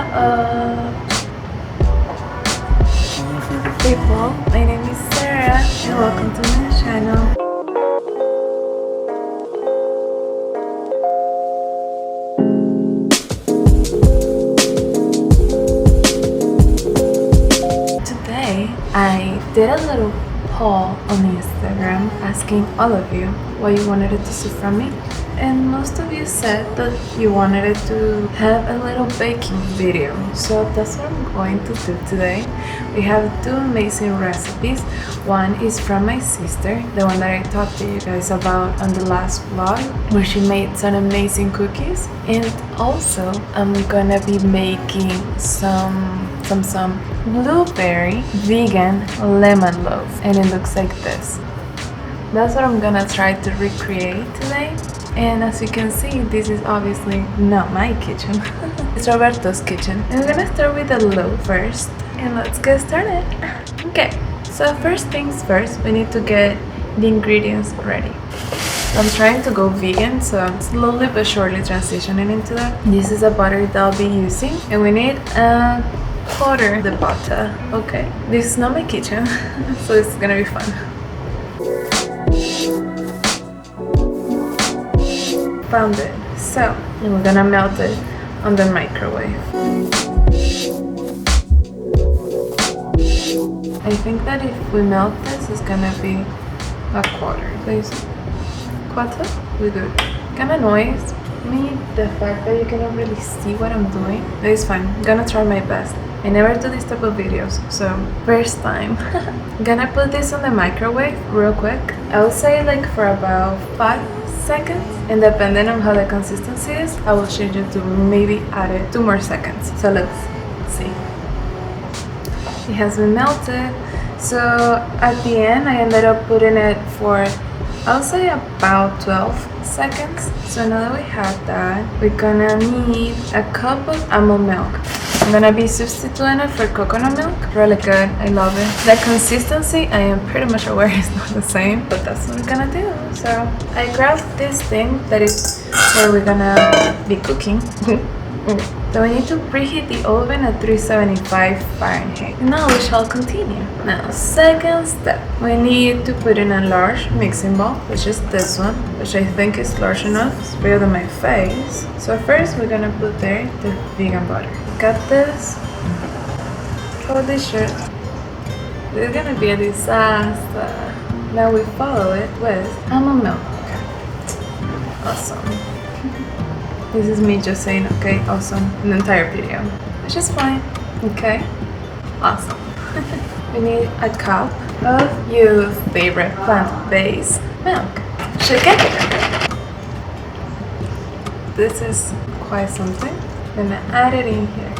People, my name is Sara and welcome to my channel. Today I did a little poll on Instagram asking all of you what you wanted to see from me, and most of you said that you wanted it to have a little baking video, so that's what I'm going to do today. We have two amazing recipes. One is from my sister, the one that I talked to you guys about on the last vlog, where she made some amazing cookies, and also I'm gonna be making some blueberry vegan lemon loaf, and it looks like this. That's what I'm gonna try to recreate today. And as you can see, this is obviously not my kitchen. It's Roberto's kitchen. And we're gonna start with the loaf first, and let's get started. Okay, so first things first, we need to get the ingredients ready. I'm trying to go vegan, so I'm slowly but surely transitioning into that. This is a butter that I'll be using, and we need a quarter the butter. Okay, this is not my kitchen, so it's gonna be fun. Found it. So, and we're gonna melt it on the microwave. I think that if we melt this, it's gonna be a quarter. Please, quarter? We're good. Kind of annoys me the fact that you cannot really see what I'm doing. But it's fine. I'm gonna try my best. I never do this type of videos, so first time. I'm gonna put this on the microwave real quick. I would say like for about 5 seconds, and depending on how the consistency is, I will change it to maybe add it 2 more seconds. So let's see. It has been melted, so at the end I ended up putting it for, I'll say about 12 seconds. So now that we have that, we're gonna need a cup of almond milk. I'm gonna be substituting it for coconut milk. Really good, I love it. The consistency, I am pretty much aware it's not the same, but that's what I'm gonna do. So I grabbed this thing that is where we're gonna be cooking. So we need to preheat the oven at 375 Fahrenheit. Now we shall continue. Now, second step, we need to put in a large mixing bowl, which is this one, which I think is large enough. It's bigger than my face. So first we're gonna put there the vegan butter. Got this. Holy shit. This is gonna be a disaster. Now we follow it with almond milk. Awesome. This is me just saying, okay, awesome, in the entire video, which is fine. Okay, awesome. We need a cup of your favorite plant-based milk. Chicken. This is quite something. I'm gonna add it in here.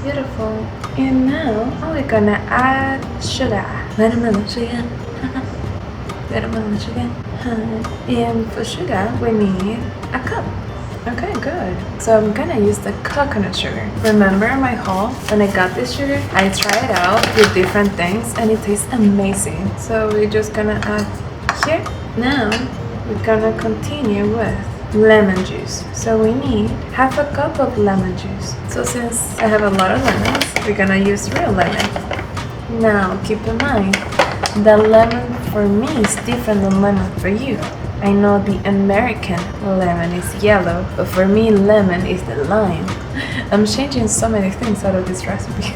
Beautiful. And now we're gonna add sugar. Watermelon sugar. Watermelon sugar. And for sugar, we need a cup. Okay, good. So I'm gonna use the coconut sugar. Remember my haul? When I got this sugar, I tried it out with different things and it tastes amazing. So we're just gonna add here. Now we're gonna continue with lemon juice. So we need half a cup of lemon juice. So since I have a lot of lemons, we're gonna use real lemon. Now keep in mind, the lemon for me is different than lemon for you. I know the American lemon is yellow, but for me lemon is the lime. I'm changing so many things out of this recipe.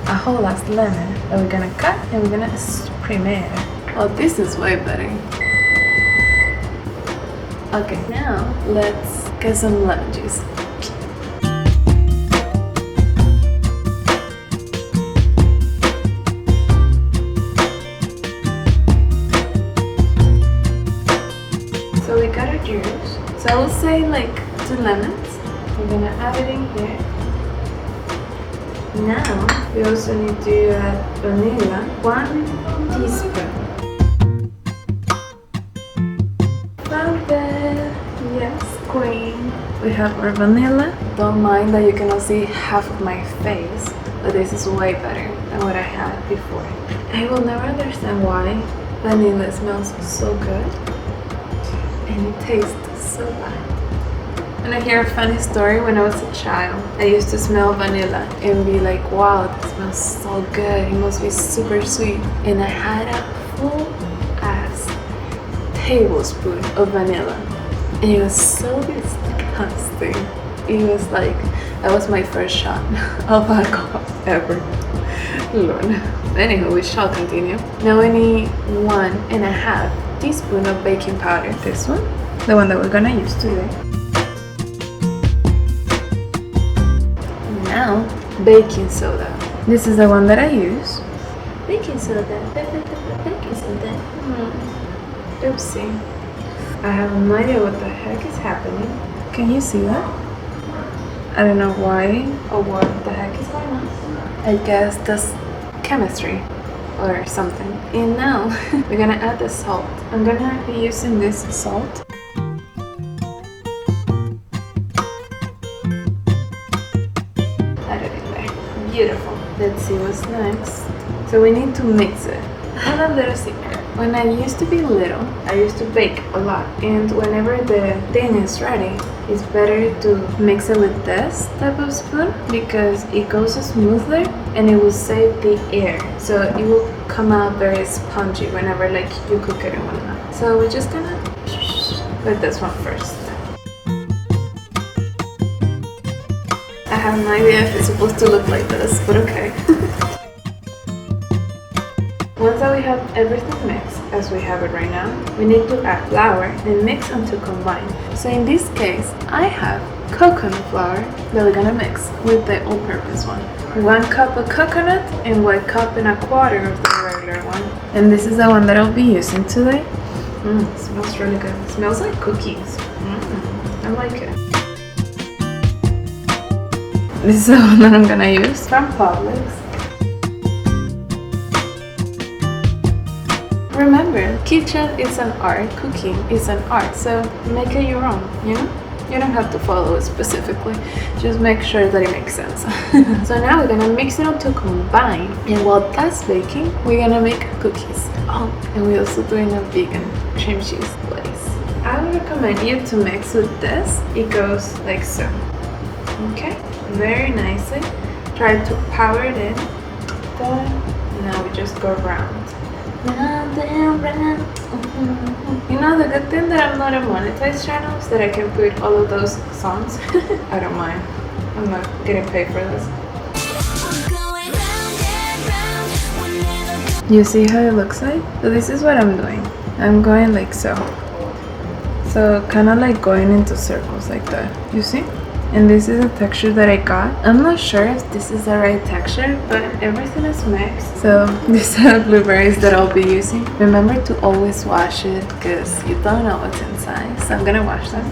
A whole last lemon that we're gonna cut and we're gonna spread it. Oh, this is way better. Okay, now let's get some lemon juice. So we got our juice. So I will say like 2 lemons. We're gonna add it in here. Now we also need to add vanilla, 1 teaspoon. Found it. Yes, queen. We have our vanilla. Don't mind that you cannot see half of my face, but this is way better than what I had before. I will never understand why vanilla smells so good and it tastes so bad. Wanna hear a funny story? When I was a child, I used to smell vanilla and be like, wow, it smells so good. It must be super sweet. And I had a full ass tablespoon of vanilla. And it was so disgusting. It was like, that was my first shot of alcohol ever. Lord. Anywho, we shall continue. Now I need 1.5 teaspoons of baking powder. This one, the one that we're gonna use today. Now, baking soda. This is the one that I use. Baking soda. Baking soda. Oopsie. I have no idea what the heck is happening. Can you see that? I don't know why or what the heck is going on. I guess that's chemistry or something. And now we're gonna add the salt. I'm gonna be using this salt. Add it in there. Beautiful. Let's see what's next. So we need to mix it. I have a little secret. When I used to be little, I used to bake a lot, and whenever the thing is ready, it's better to mix it with this type of spoon because it goes smoother and it will save the air, so it will come out very spongy whenever like you cook it and whatnot. So we're just gonna put this one first. I have no idea if it's supposed to look like this, but okay. Once that we have everything mixed, as we have it right now, we need to add flour and mix until combined. So in this case, I have coconut flour that we're gonna mix with the all-purpose one. 1 cup of coconut and 1 cup and a quarter of the regular one. And this is the one that I'll be using today. It smells really good. It smells like cookies. I like it. This is the one that I'm gonna use from Publix. Remember, kitchen is an art, cooking is an art, so make it your own, you know? You don't have to follow it specifically, just make sure that it makes sense. So now we're gonna mix it until combined, and while that's baking, we're gonna make cookies. Oh, and we're also doing a vegan cream cheese glaze. I would recommend you to mix with this. It goes like so. Okay, very nicely. Try to power it in. Now we just go around. Round and round. You know, the good thing that I'm not a monetized channel is that I can put all of those songs. I don't mind. I'm not getting paid for this. You see how it looks like? So this is what I'm doing. I'm going like so. So kind of like going into circles like that. You see? And this is the texture that I got. I'm not sure if this is the right texture, but everything is mixed. So these are the blueberries that I'll be using. Remember to always wash it because you don't know what's inside. So I'm gonna wash them.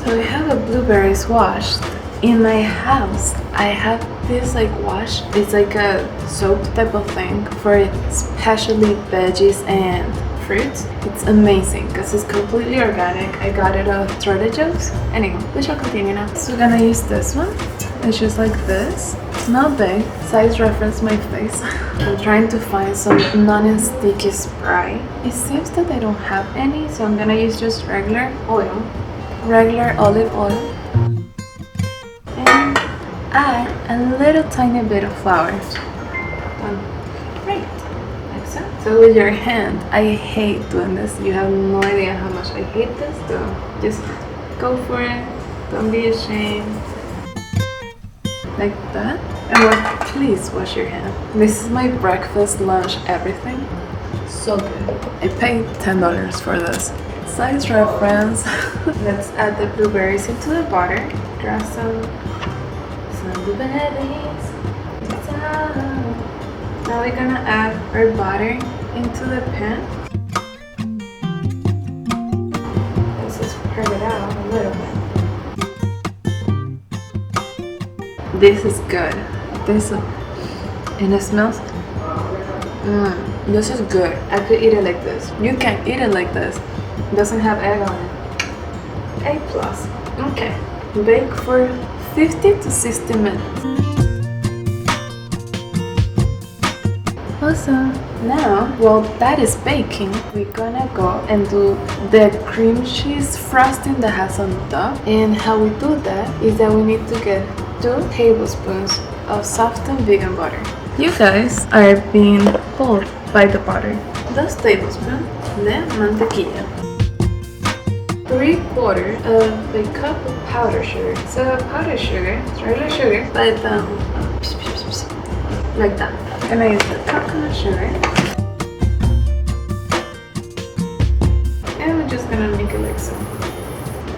So I have the blueberries washed. In my house, I have this like wash. It's like a soap type of thing for especially veggies and fruits. It's amazing because it's completely organic. I got it at Trader Joe's. Anyway, we shall continue now. So we're gonna use this one. It's just like this. It's not big. Size reference my face. I'm trying to find some non-sticky spray. It seems that I don't have any, so I'm gonna use just regular oil. Regular olive oil. And add a little tiny bit of flour. Great. So with your hand, I hate doing this. You have no idea how much I hate this, so just go for it. Don't be ashamed. Like that. And please wash your hand. This is my breakfast, lunch, everything. So good. I paid $10 for this. Size reference. Let's add the blueberries into the butter. Grab some blueberries. Now we're gonna add our butter into the pan. Let's just spread it out a little bit. This is good. And it smells. This is good. I could eat it like this. You can eat it like this. It doesn't have egg on it. A+. Okay. Bake for 50 to 60 minutes. Well, Awesome. Now, while that is baking, we're gonna go and do the cream cheese frosting that has on top. And how we do that is that we need to get 2 tablespoons of softened vegan butter. You guys are being pulled by the butter. 2 tablespoons de mantequilla. 3/4 of a cup of powdered sugar. So powdered sugar, it's regular sugar, but like that. I'm gonna use the coconut sugar. And we're just gonna make it like so.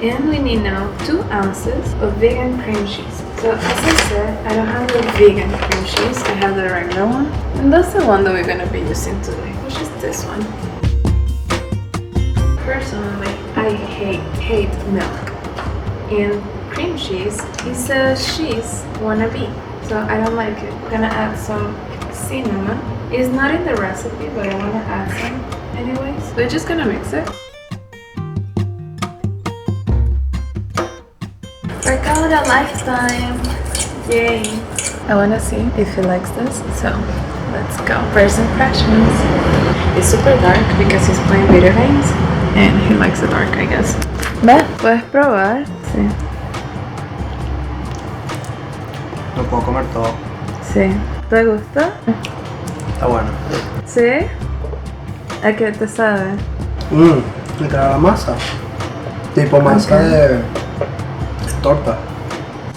And we need now 2 ounces of vegan cream cheese. So as I said, I don't have the vegan cream cheese, I have the regular one. And that's the one that we're gonna be using today, which is this one. Personally, I hate milk. And cream cheese is a cheese wannabe. So I don't like it. I'm gonna add some cinnamon. It's not in the recipe, but I wanna add some anyways. We're just gonna mix it. Workout a lifetime! Yay! I wanna see if he likes this, so let's go. First impressions. It's super dark because he's playing video games and he likes the dark, I guess. Ve, puedes probar. Sí. Lo puedo comer todo. Sí. ¿Te gusta? Está bueno. ¿Sí? ¿A qué te sabe? Me queda la masa. Tipo masa de torta.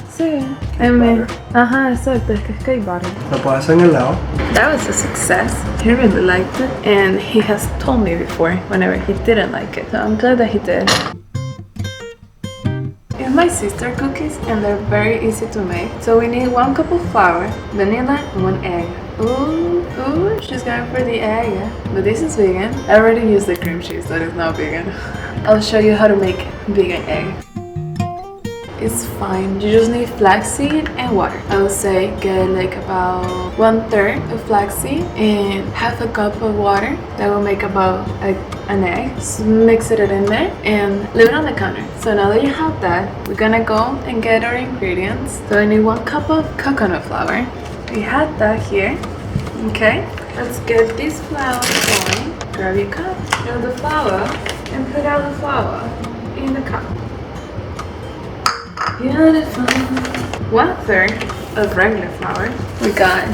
Sí. I mean, ajá, exacto, es que es cake butter. Lo puedo hacer en el lado. That was a success. He really liked it, and he has told me before whenever he didn't like it. So I'm glad that he did. It's my sister cookies, and they're very easy to make. So we need 1 cup of flour, vanilla, and 1 egg. Ooh, she's going for the egg. But this is vegan. I already used the cream cheese, that is not vegan. I'll show you how to make vegan egg. It's fine. You just need flaxseed and water. I would say get like about 1/3 of flaxseed and half a cup of water. That will make about an egg. So mix it in there and leave it on the counter. So now that you have that, we're gonna go and get our ingredients. So I need 1 cup of coconut flour. We had that here. Okay, let's get this flour going. Grab your cup, fill the flour, and put out the flour in the cup. Beautiful. 1/3 of regular flour. We got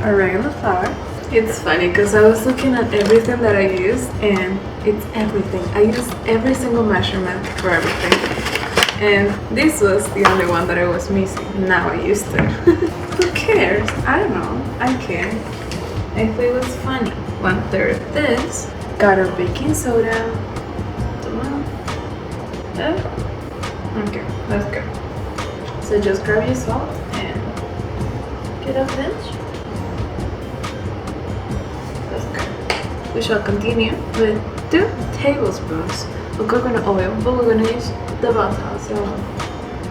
our regular flour. It's funny because I was looking at everything that I use and it's everything. I use every single measurement for everything. And this was the only one that I was missing. Now I used it. Who cares? I don't know. I care. I thought it was funny. 1/3 of this. Got our baking soda. Okay, let's go. So just grab your salt and get a pinch. Let's go. We shall continue with 2 tablespoons of coconut oil, but we're gonna use the butter. So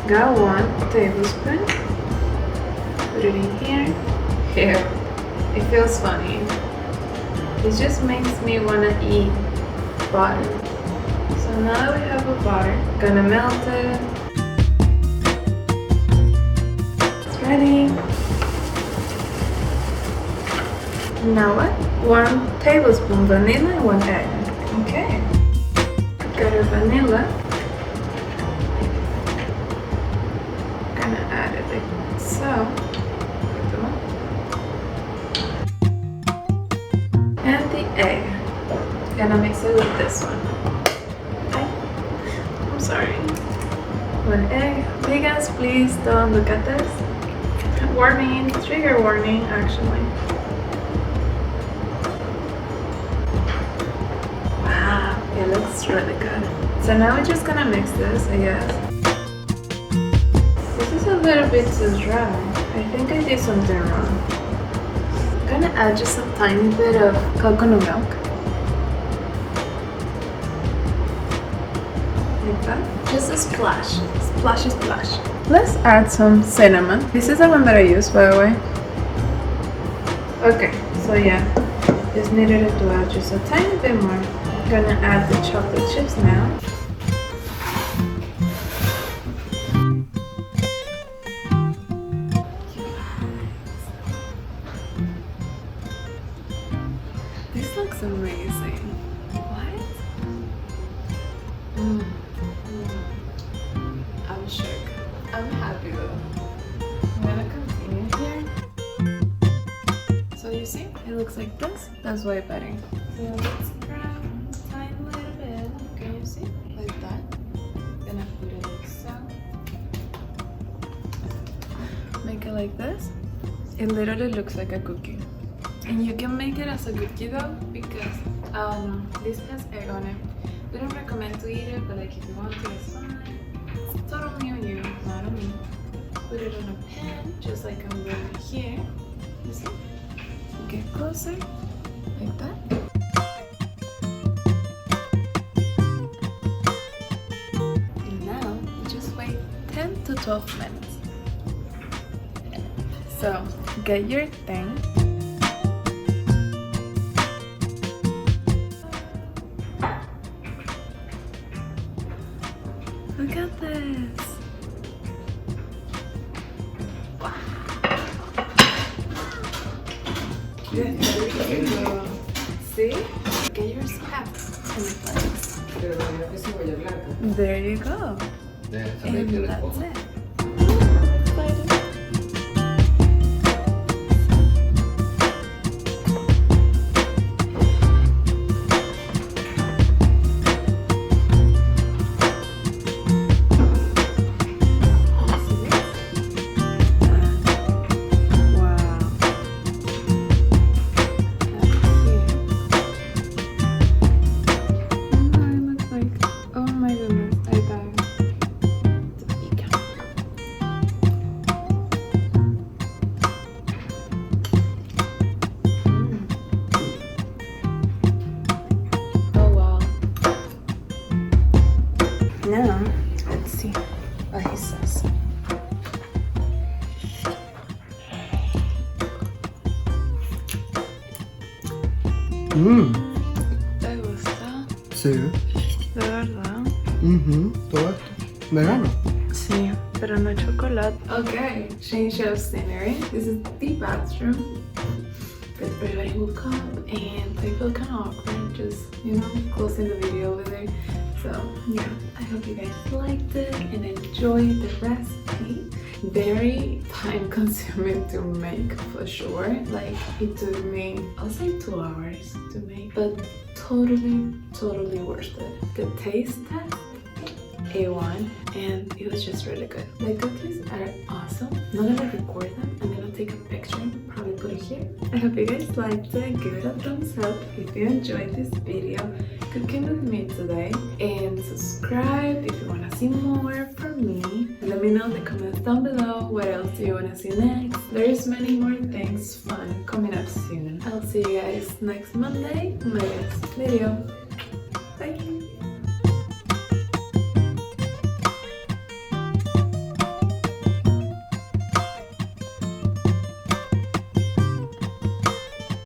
got 1 tablespoon. Put it in here. Here. It feels funny. It just makes me wanna eat butter. So now that we have a butter, gonna melt it. It's ready. Now what? 1 tablespoon vanilla and 1 egg. Okay. Got our vanilla. Gonna add it like so. And the egg. Gonna mix it with this one. Sorry. 1 egg. Vegans, please don't look at this. Warning, trigger warning actually. Wow, it looks really good. So now we're just gonna mix this, I guess. This is a little bit too dry. I think I did something wrong. I'm gonna add just a tiny bit of coconut milk. Just a splash. Splashy splash. Let's add some cinnamon. This is the one that I use, by the way. Okay, so yeah, just needed to add just a tiny bit more. I'm gonna add the chocolate chips now. I'm happy though. I'm gonna continue here. So you see, it looks like this. That's way better. So let's grab a tiny little bit. Can you see? Like that. Gonna put it like so. Make it like this. It literally looks like a cookie. And you can make it as a cookie though, because this has egg on it. We don't recommend to eat it, but like if you want to, it's fine. It's totally on you, not on me. Put it on a pan, just like I'm doing here. You see? Get closer, like that. And now, just wait 10 to 12 minutes. So, get your thing. Look at this. There you go. See? Get your scraps in place. There you go. And that's it. Now, let's see what he says. ¿Te gusta? Sí. ¿De verdad? Todo esto. Vegano. Sí, pero no chocolate. Okay, change of scenery. This is the bathroom. Everybody woke up and I feel kind of awkward just, closing the video over there. So yeah, I hope you guys liked it and enjoyed the recipe. Very time consuming to make for sure. Like it took me, I'll say 2 hours to make, but totally worth it. The taste test, A1, and it was just really good. The cookies are awesome. I'm not gonna record them. I'm gonna take a picture, probably put it here. I hope you guys liked it. Give it a thumbs up if you enjoyed this video cooking with me today, and subscribe if you want to see more from me. Let me know in the comments down below what else do you want to see next. There's many more things fun coming up soon. I'll see you guys next Monday in my next video. Bye.